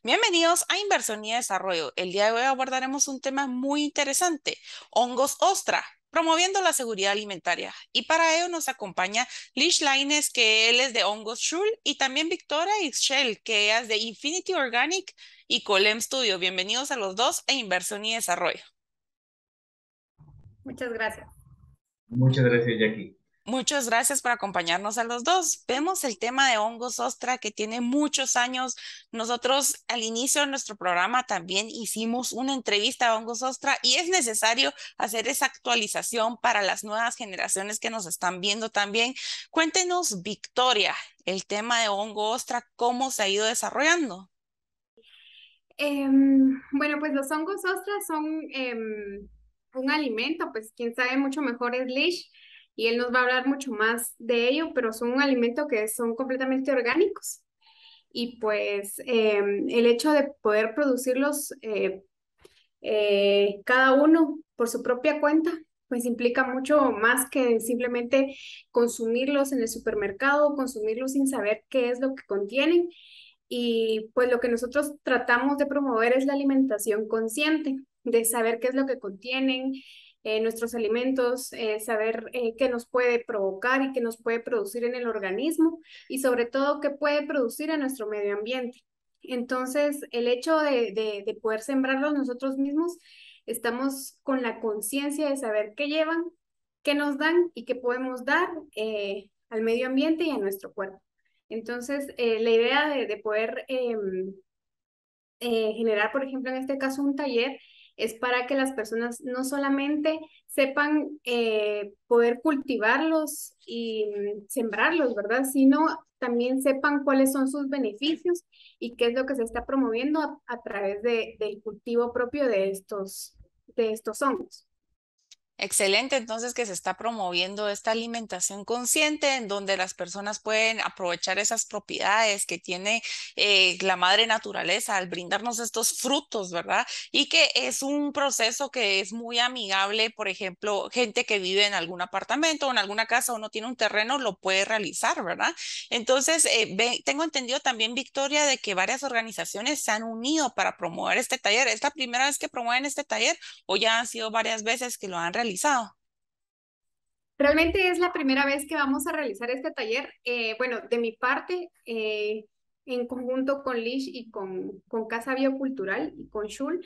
Bienvenidos a Inversión y Desarrollo. El día de hoy abordaremos un tema muy interesante, hongos ostra, promoviendo la seguridad alimentaria. Y para ello nos acompaña Lish Laines, que él es de Hongos Schul, y también Victoria Ixchel, que ella es de Infinity Organic y Colem Studio. Bienvenidos a los dos a Inversión y Desarrollo. Muchas gracias. Muchas gracias, Jackie. Muchas gracias por acompañarnos a los dos. Vemos el tema de hongos ostra que tiene muchos años. Nosotros al inicio de nuestro programa también hicimos una entrevista a hongos ostra y es necesario hacer esa actualización para las nuevas generaciones que nos están viendo también. Cuéntenos, Victoria, el tema de hongo ostra, ¿cómo se ha ido desarrollando? Bueno, pues los hongos ostras son un alimento, pues quien sabe mucho mejor es Lish y él nos va a hablar mucho más de ello, pero son un alimento que son completamente orgánicos y pues el hecho de poder producirlos cada uno por su propia cuenta, pues implica mucho más que simplemente consumirlos en el supermercado, consumirlos sin saber qué es lo que contienen. Y pues lo que nosotros tratamos de promover es la alimentación consciente, de saber qué es lo que contienen nuestros alimentos, saber qué nos puede provocar y qué nos puede producir en el organismo y sobre todo qué puede producir en nuestro medio ambiente. Entonces, el hecho de poder sembrarlos nosotros mismos, estamos con la conciencia de saber qué llevan, qué nos dan y qué podemos dar al medio ambiente y a nuestro cuerpo. Entonces, la idea de poder generar, por ejemplo, en este caso un taller, es para que las personas no solamente sepan poder cultivarlos y sembrarlos, ¿verdad? Sino también sepan cuáles son sus beneficios y qué es lo que se está promoviendo a través del cultivo propio de estos hongos. Excelente, entonces que se está promoviendo esta alimentación consciente en donde las personas pueden aprovechar esas propiedades que tiene la madre naturaleza al brindarnos estos frutos, ¿verdad? Y que es un proceso que es muy amigable, por ejemplo, gente que vive en algún apartamento o en alguna casa o no tiene un terreno, lo puede realizar, ¿verdad? Entonces, tengo entendido también, Victoria, de que varias organizaciones se han unido para promover este taller. ¿Es la primera vez que promueven este taller o ya han sido varias veces que lo han realizado? Realmente es la primera vez que vamos a realizar este taller. Bueno, de mi parte, en conjunto con Lish y con Casa Biocultural y con Shul,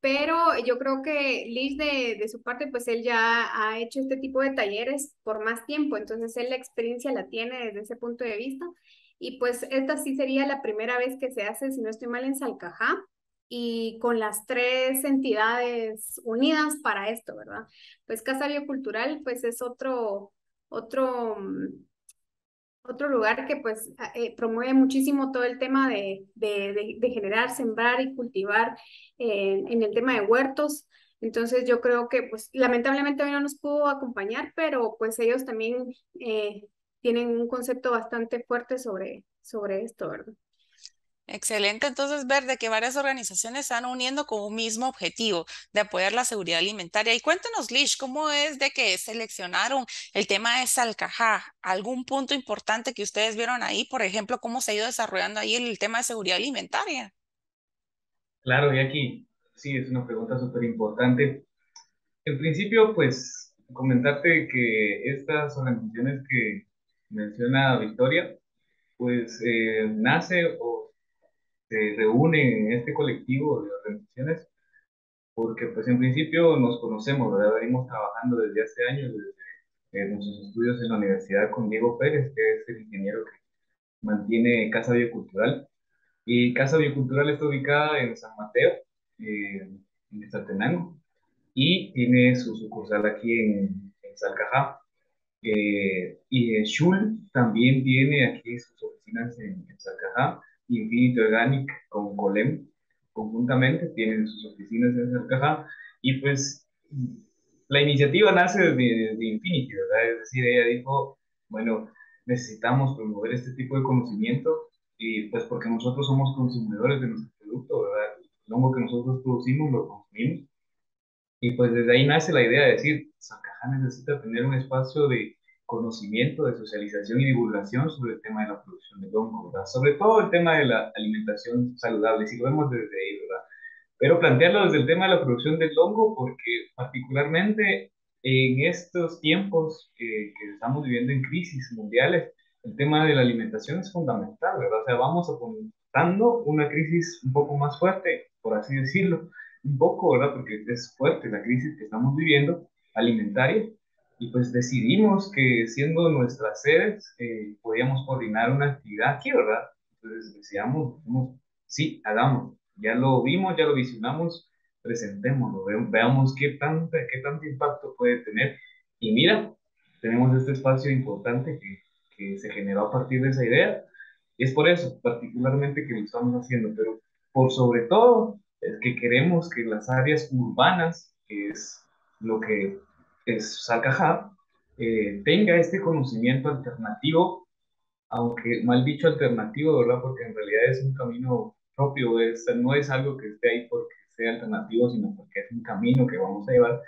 pero yo creo que Lish de su parte, pues él ya ha hecho este tipo de talleres por más tiempo, entonces él la experiencia la tiene desde ese punto de vista. Y pues esta sí sería la primera vez que se hace, si no estoy mal, en Salcajá y con las tres entidades unidas para esto, ¿verdad? Pues Casa Biocultural, pues es otro, otro lugar que pues promueve muchísimo todo el tema de generar, sembrar y cultivar en el tema de huertos. Entonces yo creo que pues lamentablemente hoy no nos pudo acompañar, pero pues ellos también tienen un concepto bastante fuerte sobre esto, ¿verdad? Excelente, entonces ver de que varias organizaciones se están uniendo con un mismo objetivo de apoyar la seguridad alimentaria. Y cuéntenos, Lish, ¿cómo es de que seleccionaron el tema de Salcajá? ¿Algún punto importante que ustedes vieron ahí? Por ejemplo, ¿cómo se ha ido desarrollando ahí el tema de seguridad alimentaria? Claro, Jackie, sí, es una pregunta súper importante. En principio, pues, comentarte que estas organizaciones que menciona Victoria, pues, nace o se reúne en este colectivo de organizaciones porque, pues, en principio nos conocemos, ¿verdad? Venimos trabajando desde hace años, desde nuestros estudios en la universidad con Diego Pérez, que es el ingeniero que mantiene Casa Biocultural. Y Casa Biocultural está ubicada en San Mateo, en Quetzaltenango, y tiene su sucursal aquí en Salcajá. Y Schul también tiene aquí sus oficinas en Salcajá, y Infinity Organic con Colem conjuntamente tienen sus oficinas en Salcajá. Y pues la iniciativa nace de Infinity, ¿verdad? Es decir, ella dijo, bueno, necesitamos promover este tipo de conocimiento y pues porque nosotros somos consumidores de nuestro producto, ¿verdad? El hongo que nosotros producimos lo consumimos y pues desde ahí nace la idea de decir, Salcajá necesita tener un espacio de conocimiento, de socialización y divulgación sobre el tema de la producción de hongo, ¿verdad? Sobre todo el tema de la alimentación saludable, si lo vemos desde ahí, ¿verdad? Pero plantearlo desde el tema de la producción del hongo, porque particularmente en estos tiempos que estamos viviendo en crisis mundiales, el tema de la alimentación es fundamental, ¿verdad? O sea, vamos apuntando una crisis un poco más fuerte, por así decirlo, un poco, ¿verdad? Porque es fuerte la crisis que estamos viviendo, alimentaria, y pues decidimos que siendo nuestras sedes, podíamos coordinar una actividad aquí, ¿verdad? Entonces decíamos, sí, hagamos. Ya lo vimos, ya lo visionamos, presentémoslo, veamos qué tanto impacto puede tener. Y mira, tenemos este espacio importante que se generó a partir de esa idea. Y es por eso, particularmente, que lo estamos haciendo, pero por sobre todo es que queremos que las áreas urbanas, que es lo que es Salcajá, tenga este conocimiento alternativo, aunque mal dicho alternativo, ¿verdad? Porque en realidad es un camino propio, no es algo que esté ahí porque sea alternativo, sino porque es un camino que vamos a llevar,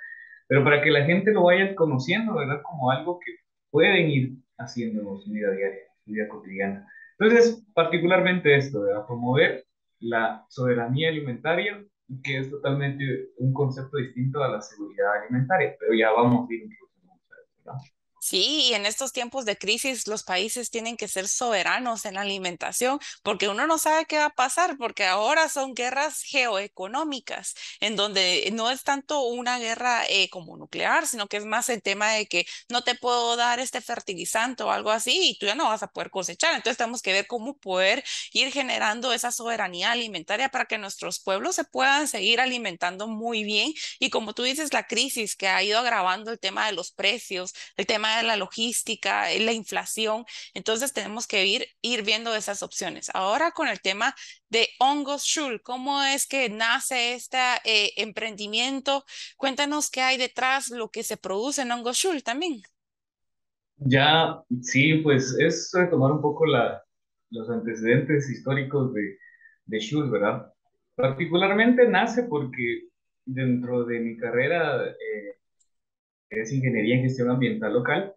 pero para que la gente lo vaya conociendo, ¿verdad? Como algo que pueden ir haciendo en su vida diaria, en su vida cotidiana. Entonces, particularmente esto, ¿verdad? Promover la soberanía alimentaria, que es totalmente un concepto distinto a la seguridad alimentaria, pero ya vamos a ir introduciendo, ¿verdad? Sí, y en estos tiempos de crisis los países tienen que ser soberanos en la alimentación porque uno no sabe qué va a pasar, porque ahora son guerras geoeconómicas, en donde no es tanto una guerra como nuclear, sino que es más el tema de que no te puedo dar este fertilizante o algo así y tú ya no vas a poder cosechar. Entonces tenemos que ver cómo poder ir generando esa soberanía alimentaria para que nuestros pueblos se puedan seguir alimentando muy bien. Y como tú dices, la crisis que ha ido agravando el tema de los precios, el tema de la logística, la inflación. Entonces tenemos que ir viendo esas opciones. Ahora con el tema de Hongos Schul, ¿cómo es que nace este emprendimiento? Cuéntanos qué hay detrás, lo que se produce en Hongos Schul también. Ya, sí, pues es retomar un poco los antecedentes históricos de Schul, ¿verdad? Particularmente nace porque dentro de mi carrera, que es Ingeniería en Gestión Ambiental Local,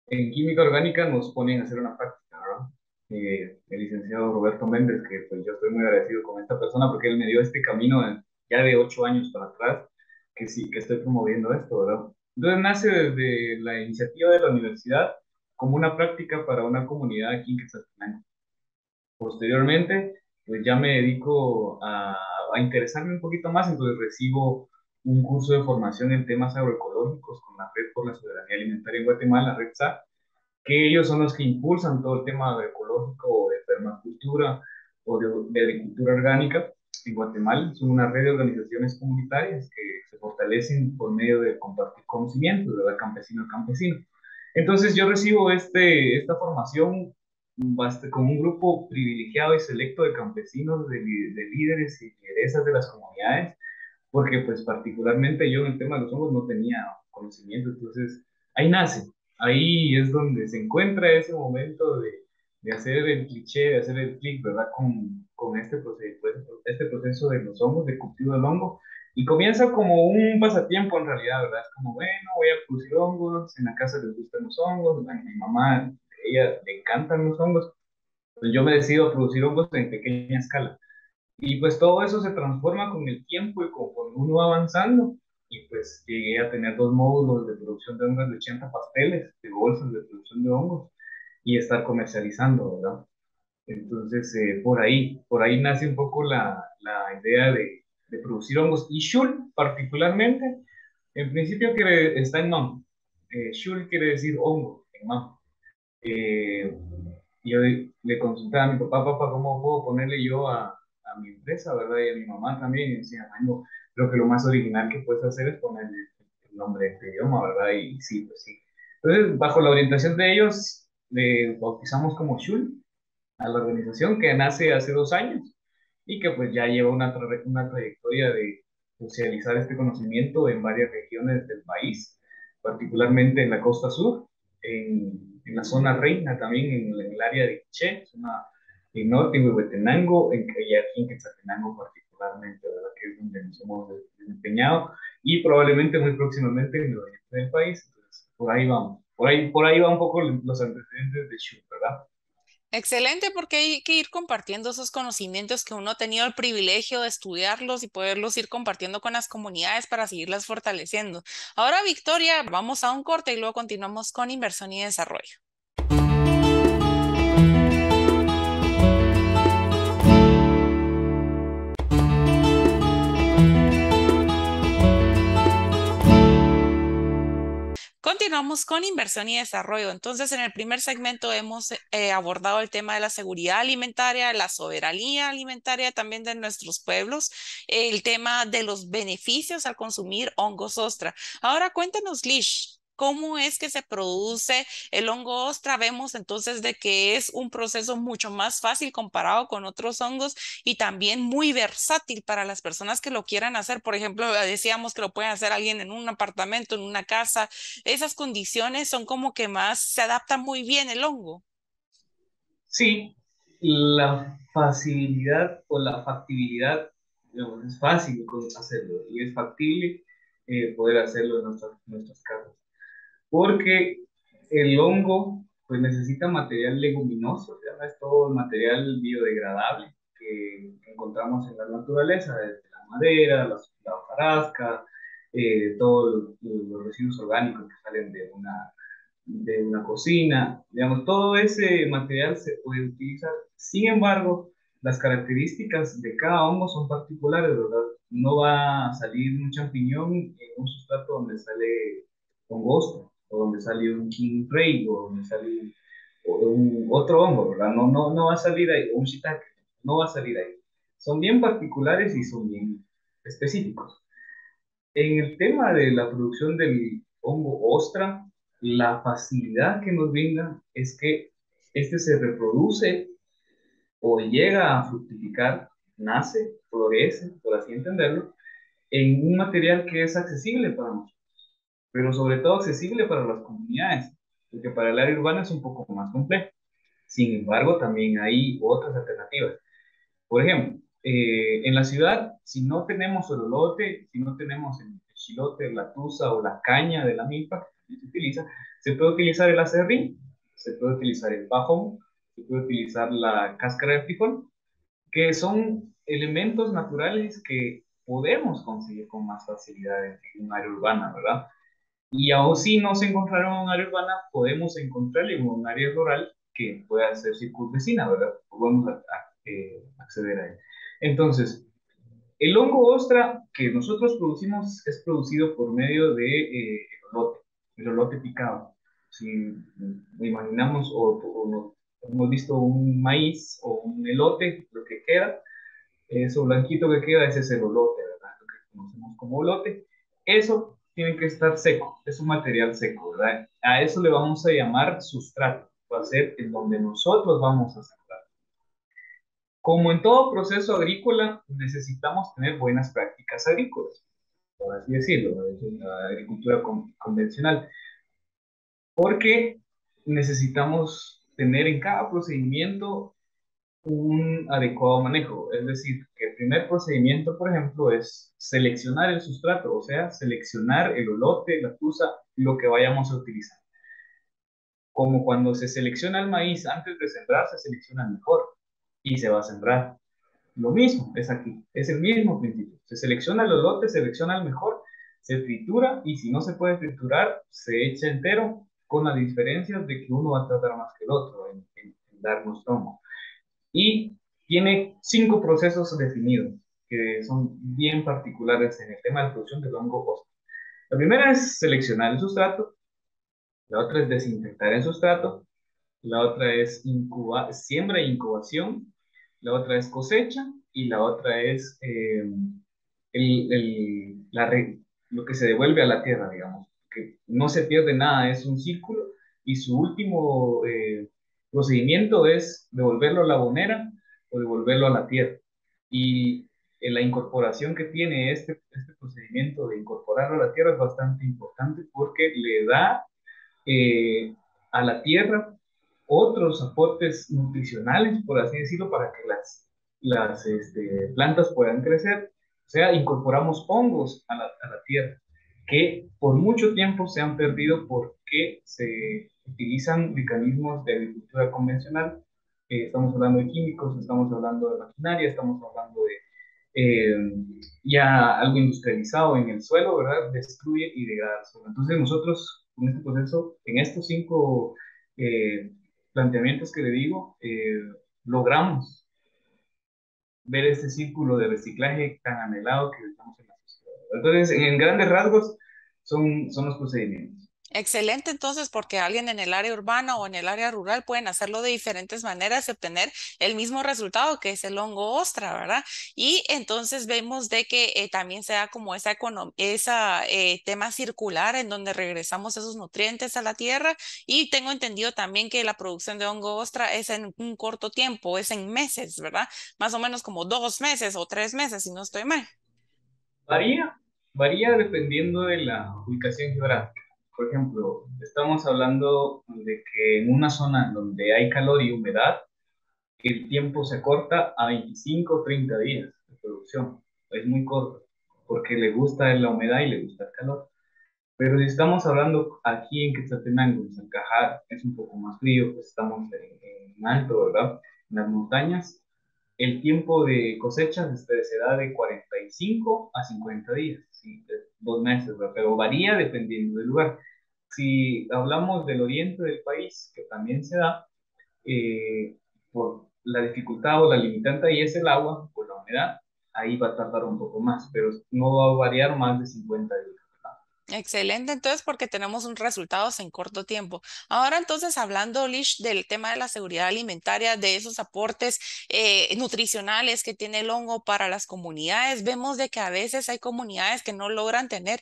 en química orgánica nos ponen a hacer una práctica, ¿verdad? El licenciado Roberto Méndez, que pues yo estoy muy agradecido con esta persona porque él me dio este camino ya de 8 años para atrás, que sí, que estoy promoviendo esto, ¿verdad? Entonces nace desde la iniciativa de la universidad como una práctica para una comunidad aquí en Quetzaltenango. Posteriormente, pues ya me dedico a interesarme un poquito más, entonces recibo un curso de formación en temas agroecológicos con la Red por la Soberanía Alimentaria en Guatemala, la Red SA, que ellos son los que impulsan todo el tema agroecológico o de permacultura o de agricultura orgánica en Guatemala. Son una red de organizaciones comunitarias que se fortalecen por medio de compartir conocimientos, ¿verdad? Campesino a campesino. Entonces yo recibo esta formación con un grupo privilegiado y selecto de campesinos, de líderes y lideresas de las comunidades, porque pues particularmente yo en el tema de los hongos no tenía conocimiento, entonces ahí nace, ahí es donde se encuentra ese momento de hacer el cliché, de hacer el clic, ¿verdad? Con este proceso de los hongos, de cultivo del hongo, y comienza como un pasatiempo en realidad, ¿verdad? Es como, bueno, voy a producir hongos, en la casa les gustan los hongos, a mi mamá, ella le encantan los hongos, pues yo me decido a producir hongos en pequeña escala. Y pues todo eso se transforma con el tiempo y conforme uno va avanzando. Y pues llegué a tener 2 módulos de producción de hongos de 80 pasteles, de bolsas de producción de hongos y estar comercializando, ¿verdad? Entonces, por ahí nace un poco la idea de producir hongos. Y Shul, particularmente, en principio está en Mam. Shul quiere decir hongo en Mam. Eh, yo le consultaba a mi papá, papá, ¿cómo puedo ponerle yo a mi empresa, verdad? Y a mi mamá también. Y decía, bueno, creo que lo más original que puedes hacer es ponerle el nombre de este idioma, ¿verdad? Y sí, pues sí. Entonces, bajo la orientación de ellos, le bautizamos como Shul a la organización que nace hace 2 años y que pues ya lleva una trayectoria de socializar este conocimiento en varias regiones del país, particularmente en la costa sur, en la zona reina, también en el área de Quiché, zona en norte, en Huehuetenango, y aquí en Quetzaltenango particularmente, ¿verdad? Que es donde nos hemos desempeñado, y probablemente muy próximamente en el oriente del país. Entonces, por ahí vamos. Por ahí va un poco los antecedentes de Shu, ¿verdad? Excelente, porque hay que ir compartiendo esos conocimientos que uno ha tenido el privilegio de estudiarlos y poderlos ir compartiendo con las comunidades para seguirlas fortaleciendo. Ahora, Victoria, vamos a un corte y luego continuamos con inversión y desarrollo. Continuamos con inversión y desarrollo. Entonces, en el primer segmento hemos abordado el tema de la seguridad alimentaria, la soberanía alimentaria también de nuestros pueblos, el tema de los beneficios al consumir hongos ostra. Ahora cuéntanos, Lish, ¿cómo es que se produce el hongo ostra? Vemos entonces de que es un proceso mucho más fácil comparado con otros hongos y también muy versátil para las personas que lo quieran hacer. Por ejemplo, decíamos que lo puede hacer alguien en un apartamento, en una casa. Esas condiciones son como que más se adapta muy bien el hongo. Sí, la facilidad o la factibilidad, digamos, es fácil hacerlo y es factible poder hacerlo en nuestras casas. Porque el hongo pues necesita material leguminoso, ya no es todo el material biodegradable que encontramos en la naturaleza, desde la madera, la hojarasca, todos los residuos orgánicos que salen de una cocina, digamos, todo ese material se puede utilizar. Sin embargo, las características de cada hongo son particulares, ¿verdad? No va a salir un champiñón en un sustrato donde sale hongosto, o donde sale un king rey, o donde sale otro hongo, ¿verdad? No va a salir ahí, o un shiitake, no va a salir ahí. Son bien particulares y son bien específicos. En el tema de la producción del hongo ostra, la facilidad que nos brinda es que este se reproduce o llega a fructificar, nace, florece, por así entenderlo, en un material que es accesible para nosotros, pero sobre todo accesible para las comunidades, porque para el área urbana es un poco más complejo. Sin embargo, también hay otras alternativas. Por ejemplo, en la ciudad, si no tenemos el olote, si no tenemos el chilote, la tusa o la caña de la milpa que también se utiliza, se puede utilizar el acerrín, se puede utilizar el pajón, se puede utilizar la cáscara de frijol, que son elementos naturales que podemos conseguir con más facilidad en un área urbana, ¿verdad? Y aún si no se encontraron en un área urbana, podemos encontrarle en un área rural que pueda ser circunvecina, ¿verdad? Podemos acceder a él. Entonces, el hongo ostra que nosotros producimos es producido por medio de el olote picado. Si imaginamos hemos visto un maíz o un elote, lo que queda, eso blanquito que queda, ese es el olote, ¿verdad? Lo que conocemos como olote. Eso tiene que estar seco, es un material seco, ¿verdad? A eso le vamos a llamar sustrato, va a ser en donde nosotros vamos a sembrar. Como en todo proceso agrícola, necesitamos tener buenas prácticas agrícolas, por así decirlo, es la agricultura convencional, porque necesitamos tener en cada procedimiento un adecuado manejo. Es decir, que el primer procedimiento, por ejemplo, es seleccionar el sustrato, o sea, seleccionar el olote, la tusa, lo que vayamos a utilizar. Como cuando se selecciona el maíz antes de sembrar, se selecciona el mejor y se va a sembrar. Lo mismo es aquí, es el mismo principio. Se selecciona el olote, se selecciona el mejor, se tritura y si no se puede triturar, se echa entero, con la diferencia de que uno va a tratar más que el otro en darnos tomo. Y tiene 5 procesos definidos que son bien particulares en el tema de la producción del hongo hosta. La primera es seleccionar el sustrato, la otra es desinfectar el sustrato, la otra es siembra e incubación, la otra es cosecha y la otra es el, el- la re- lo que se devuelve a la tierra, digamos, que no se pierde nada, es un círculo y su último procedimiento es devolverlo a la bonera o devolverlo a la tierra. Y la incorporación que tiene este procedimiento de incorporarlo a la tierra es bastante importante porque le da eh, a la tierra otros aportes nutricionales, por así decirlo, para que las plantas puedan crecer. O sea, incorporamos hongos a la tierra. que por mucho tiempo se han perdido porque se utilizan mecanismos de agricultura convencional. Estamos hablando de químicos, estamos hablando de maquinaria, estamos hablando de ya algo industrializado en el suelo, ¿verdad? Destruye y degrada el suelo. Entonces nosotros, con este proceso, en estos 5 planteamientos que le digo, logramos ver este círculo de reciclaje tan anhelado que estamos en la sociedad. Entonces, en grandes rasgos, son los procedimientos. Excelente, entonces, porque alguien en el área urbana o en el área rural pueden hacerlo de diferentes maneras y obtener el mismo resultado que es el hongo ostra, ¿verdad? Y entonces vemos de que también se da como esa tema circular en donde regresamos esos nutrientes a la tierra y tengo entendido también que la producción de hongo ostra es en un corto tiempo, es en meses, ¿verdad? Más o menos como 2 meses o 3 meses, si no estoy mal. Varía, varía dependiendo de la ubicación geográfica. Por ejemplo, estamos hablando de que en una zona donde hay calor y humedad, el tiempo se corta a 25 o 30 días de producción. Es muy corto, porque le gusta la humedad y le gusta el calor. Pero si estamos hablando aquí en Quetzaltenango, en Salcajá, es un poco más frío, pues estamos en alto, ¿verdad? En las montañas, el tiempo de cosecha se da de 45 a 50 días, sí, 2 meses, ¿verdad? Pero varía dependiendo del lugar. Si hablamos del oriente del país, que también se da, eh, por la dificultad o la limitante ahí es el agua, por la humedad, ahí va a tardar un poco más, pero no va a variar más de 50 días. Excelente, entonces, porque tenemos un resultados en corto tiempo. Ahora, entonces, hablando, Lish, del tema de la seguridad alimentaria, de esos aportes nutricionales que tiene el hongo para las comunidades, vemos de que a veces hay comunidades que no logran tener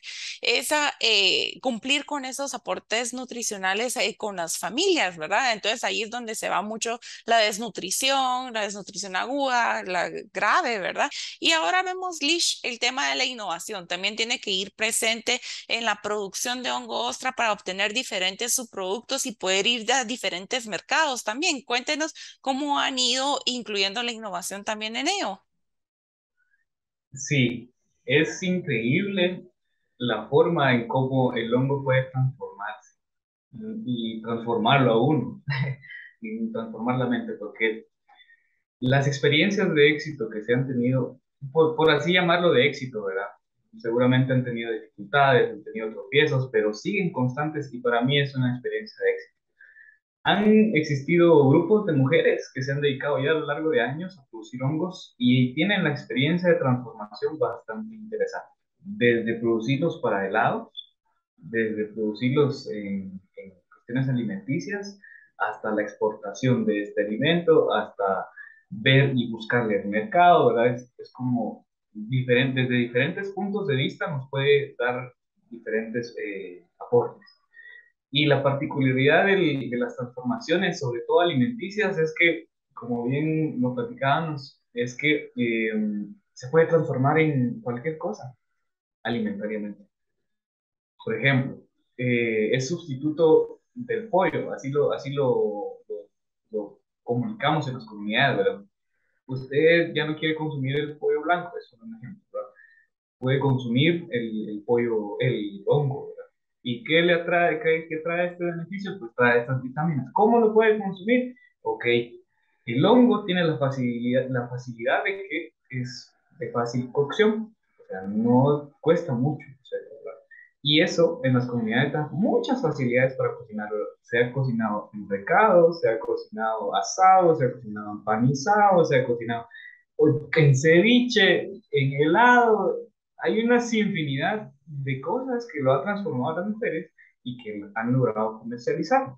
cumplir con esos aportes nutricionales con las familias, ¿verdad? Entonces, ahí es donde se va mucho la desnutrición aguda, la grave, ¿verdad? Y ahora vemos, Lish, el tema de la innovación. También tiene que ir presente en la producción de hongo ostra para obtener diferentes subproductos y poder ir a diferentes mercados también. Cuéntenos cómo han ido incluyendo la innovación también en ello. Sí, es increíble la forma en cómo el hongo puede transformarse y transformarlo a uno y transformar la mente, porque las experiencias de éxito que se han tenido, por así llamarlo de éxito, ¿verdad? Seguramente han tenido dificultades, han tenido tropiezos, pero siguen constantes y para mí es una experiencia de éxito. Han existido grupos de mujeres que se han dedicado ya a lo largo de años a producir hongos y tienen la experiencia de transformación bastante interesante. Desde producirlos para helados, desde producirlos en cuestiones alimenticias, hasta la exportación de este alimento, hasta ver y buscarle el mercado, ¿verdad? Es como diferente, desde diferentes puntos de vista nos puede dar diferentes aportes. Y la particularidad de las transformaciones, sobre todo alimenticias, es que, como bien lo platicábamos, es que se puede transformar en cualquier cosa alimentariamente. Por ejemplo, es sustituto del pollo, lo comunicamos en las comunidades, ¿verdad? Usted ya no quiere consumir el pollo blanco, es un ejemplo, ¿verdad? Puede consumir el pollo, el hongo, ¿verdad? ¿Y qué le atrae, qué trae este beneficio? Pues trae estas vitaminas. ¿Cómo lo puede consumir? Ok, el hongo tiene la facilidad de que es de fácil cocción, o sea, no cuesta mucho, o sea, ¿verdad? Y eso en las comunidades da muchas facilidades para cocinar. Se ha cocinado en recado, se ha cocinado asado, se ha cocinado empanizado, se ha cocinado en ceviche, en helado. Hay una infinidad de cosas que lo ha transformado a las mujeres y que han logrado comercializar.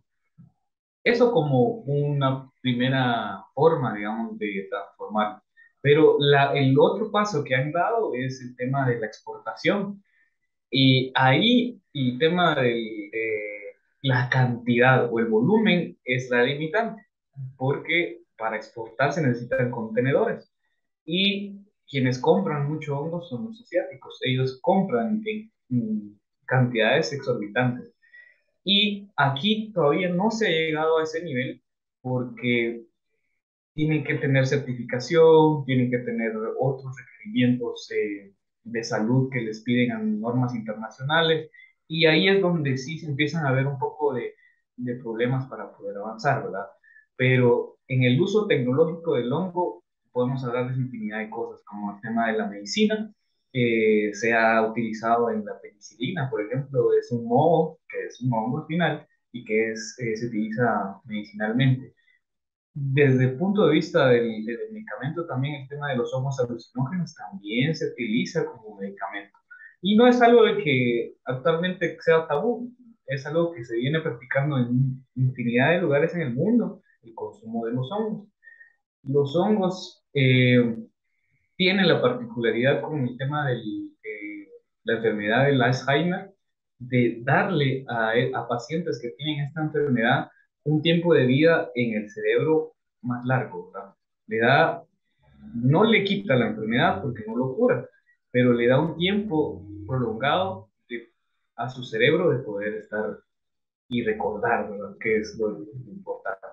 Eso como una primera forma, digamos, de transformar. Pero el otro paso que han dado es el tema de la exportación. Y ahí el tema de la cantidad o el volumen es la limitante, porque para exportar se necesitan contenedores. Y quienes compran mucho hongo son los asiáticos. Ellos compran en cantidades exorbitantes. Y aquí todavía no se ha llegado a ese nivel porque tienen que tener certificación, tienen que tener otros requerimientos de salud que les piden a normas internacionales, y ahí es donde sí se empiezan a ver un poco de problemas para poder avanzar, ¿verdad? Pero en el uso tecnológico del hongo podemos hablar de infinidad de cosas, como el tema de la medicina. Se ha utilizado en la penicilina, por ejemplo, es un moho, que es un hongo al final, y que se utiliza medicinalmente. Desde el punto de vista del medicamento, también el tema de los hongos alucinógenos también se utiliza como medicamento. Y no es algo de que actualmente sea tabú, es algo que se viene practicando en infinidad de lugares en el mundo, el consumo de los hongos. Los hongos tienen la particularidad con el tema de la enfermedad del Alzheimer, de darle a pacientes que tienen esta enfermedad un tiempo de vida en el cerebro más largo, ¿verdad? Le da, no le quita la enfermedad porque no lo cura, pero le da un tiempo prolongado a su cerebro de poder estar y recordar, ¿verdad? Que es lo importante.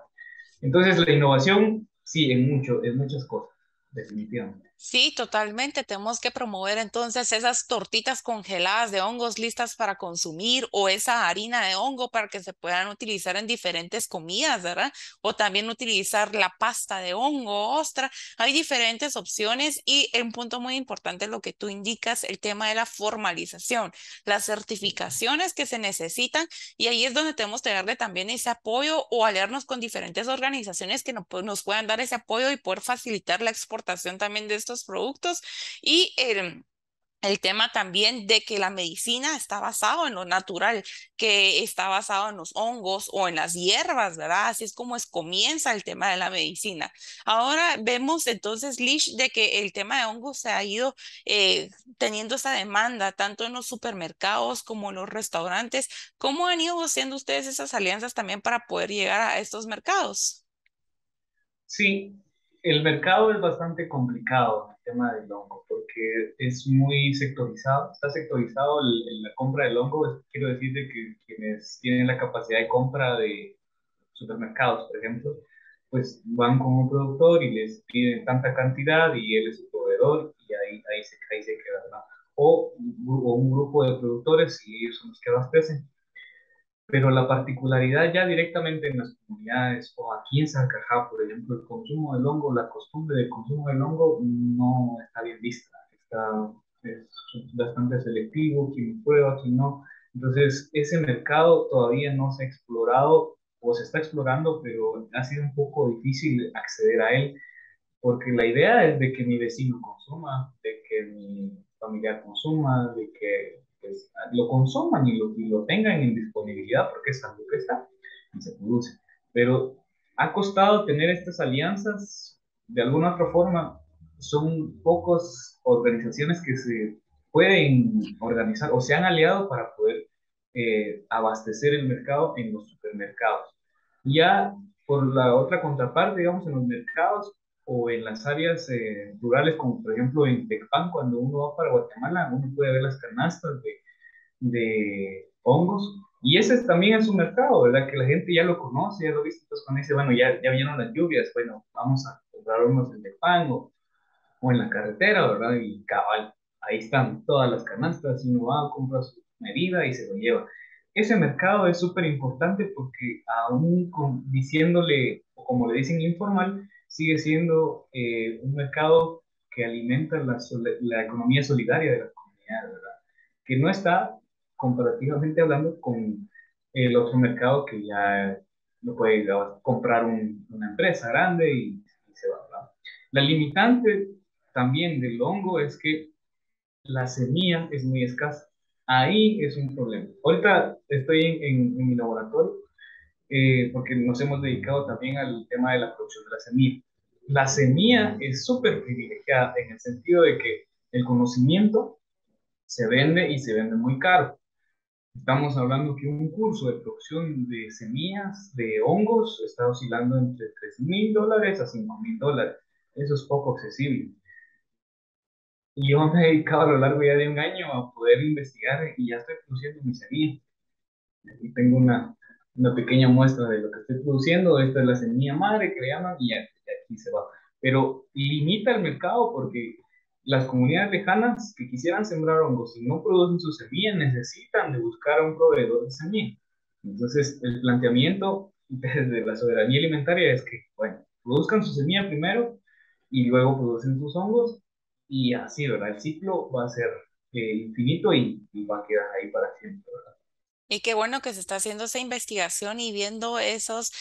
Entonces, la innovación, sí, en muchas cosas, definitivamente. Sí, totalmente. Tenemos que promover entonces esas tortitas congeladas de hongos listas para consumir o esa harina de hongo para que se puedan utilizar en diferentes comidas, ¿verdad? O también utilizar la pasta de hongo, ostra. Hay diferentes opciones y un punto muy importante lo que tú indicas, el tema de la formalización, las certificaciones que se necesitan y ahí es donde tenemos que darle también ese apoyo o aliarnos con diferentes organizaciones que nos puedan dar ese apoyo y poder facilitar la exportación también de estos productos. Y el tema también de que la medicina está basado en lo natural, que está basado en los hongos o en las hierbas, ¿verdad? Así es como comienza el tema de la medicina. Ahora vemos entonces, Lish, de que el tema de hongos se ha ido eh, teniendo esa demanda tanto en los supermercados como en los restaurantes. ¿Cómo han ido haciendo ustedes esas alianzas también para poder llegar a estos mercados? Sí, el mercado es bastante complicado, el tema del hongo, porque es muy sectorizado. Está sectorizado la compra del hongo. Quiero decir de que quienes tienen la capacidad de compra de supermercados, por ejemplo, pues van con un productor y les piden tanta cantidad y él es su proveedor y ahí se queda, ¿verdad? O un grupo de productores y ellos son los que abastecen. Pero la particularidad ya directamente en las comunidades o aquí en Salcajá, por ejemplo, el consumo del hongo, la costumbre del consumo del hongo no está bien vista. Es bastante selectivo, quién prueba, quién no. Entonces, ese mercado todavía no se ha explorado o se está explorando, pero ha sido un poco difícil acceder a él porque la idea es de que mi vecino consuma, de que mi familiar consuma, de que pues, lo consuman y lo tengan en disponibilidad porque es algo que está y se produce. Pero ha costado tener estas alianzas, de alguna otra forma, son pocas organizaciones que se pueden organizar o se han aliado para poder abastecer el mercado en los supermercados. Ya por la otra contraparte, digamos, en los mercados, o en las áreas rurales, como por ejemplo en Tecpan, cuando uno va para Guatemala, uno puede ver las canastas de hongos. Y ese también es un mercado, ¿verdad? Que la gente ya lo conoce, ya lo ha visto. Entonces, cuando dice, bueno, ya vinieron las lluvias, bueno, vamos a comprar unos en Tecpan o en la carretera, ¿verdad? Y cabal, ahí están todas las canastas, y uno va, compra su medida y se lo lleva. Ese mercado es súper importante porque aún diciéndole, o como le dicen informal, sigue siendo un mercado que alimenta la economía solidaria de las comunidades, ¿verdad? Que no está comparativamente hablando con el otro mercado que ya lo puede comprar una empresa grande y se va, ¿verdad? La limitante también del hongo es que la semilla es muy escasa. Ahí es un problema. Ahorita estoy en mi laboratorio porque nos hemos dedicado también al tema de la producción de la semilla. La semilla es súper privilegiada en el sentido de que el conocimiento se vende y se vende muy caro. Estamos hablando que un curso de producción de semillas de hongos está oscilando entre $3,000 a $5,000. Eso es poco accesible. Y yo me he dedicado a lo largo ya de un año a poder investigar y ya estoy produciendo mi semilla. Aquí tengo una pequeña muestra de lo que estoy produciendo. Esta es la semilla madre que le llaman y aquí se va. Pero limita el mercado porque las comunidades lejanas que quisieran sembrar hongos y no producen su semilla necesitan de buscar a un proveedor de semilla. Entonces, el planteamiento desde la soberanía alimentaria es que, bueno, produzcan su semilla primero y luego producen sus hongos y así, ¿verdad? El ciclo va a ser infinito y va a quedar ahí para siempre, ¿verdad? Y qué bueno que se está haciendo esa investigación y viendo esos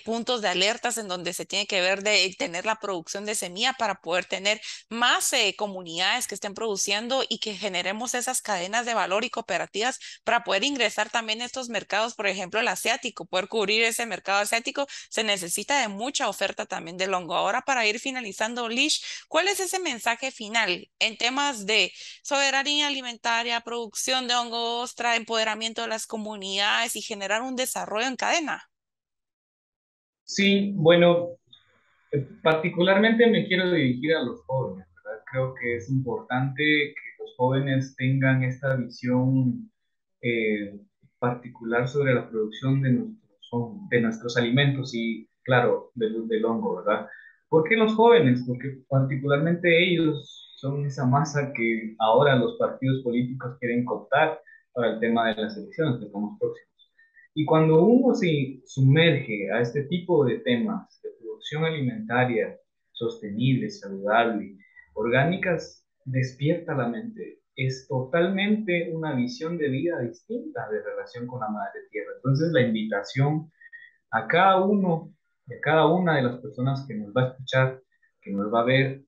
puntos de alertas en donde se tiene que ver de tener la producción de semilla para poder tener más comunidades que estén produciendo y que generemos esas cadenas de valor y cooperativas para poder ingresar también a estos mercados, por ejemplo, el asiático, poder cubrir ese mercado asiático, se necesita de mucha oferta también del hongo. Ahora, para ir finalizando, Lish, ¿cuál es ese mensaje final en temas de soberanía alimentaria, producción de hongos, trae empoderamiento de las comunidades y generar un desarrollo en cadena? Sí, bueno, particularmente me quiero dirigir a los jóvenes, ¿verdad? Creo que es importante que los jóvenes tengan esta visión eh, particular sobre la producción de nuestros alimentos y, claro, del hongo, ¿verdad? ¿Por qué los jóvenes? Porque particularmente ellos son esa masa que ahora los partidos políticos quieren cooptar para el tema de las elecciones que estamos próximos. Y cuando uno se sumerge a este tipo de temas de producción alimentaria sostenible, saludable, orgánicas, despierta la mente. Es totalmente una visión de vida distinta de relación con la madre tierra. Entonces, la invitación a cada uno, y a cada una de las personas que nos va a escuchar, que nos va a ver,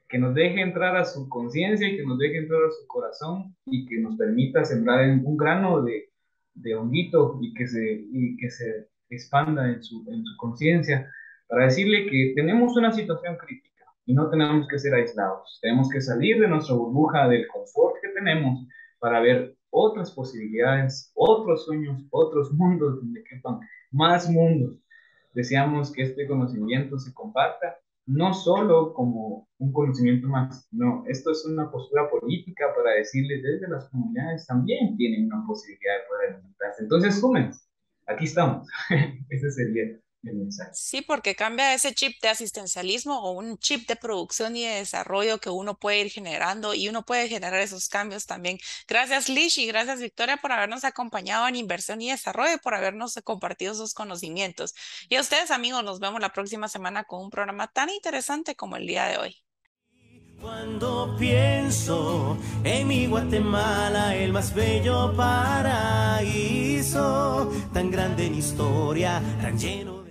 que nos deje entrar a su conciencia y que nos deje entrar a su corazón y que nos permita sembrar en un grano de honguito y que se expanda en su conciencia para decirle que tenemos una situación crítica y no tenemos que ser aislados. Tenemos que salir de nuestra burbuja del confort que tenemos para ver otras posibilidades, otros sueños, otros mundos donde quepan más mundos. Deseamos que este conocimiento se comparta, no solo como un conocimiento más, no, esto es una postura política para decirles desde las comunidades también tienen una posibilidad de poder alimentarse. Entonces, súmense, aquí estamos. Ese sería el mensaje. Sí, porque cambia ese chip de asistencialismo o un chip de producción y de desarrollo que uno puede ir generando y uno puede generar esos cambios también. Gracias, Lish, y gracias, Victoria, por habernos acompañado en inversión y desarrollo y por habernos compartido sus conocimientos. Y a ustedes, amigos, nos vemos la próxima semana con un programa tan interesante como el día de hoy. Cuando pienso en mi Guatemala, el más bello paraíso, tan grande en historia, tan lleno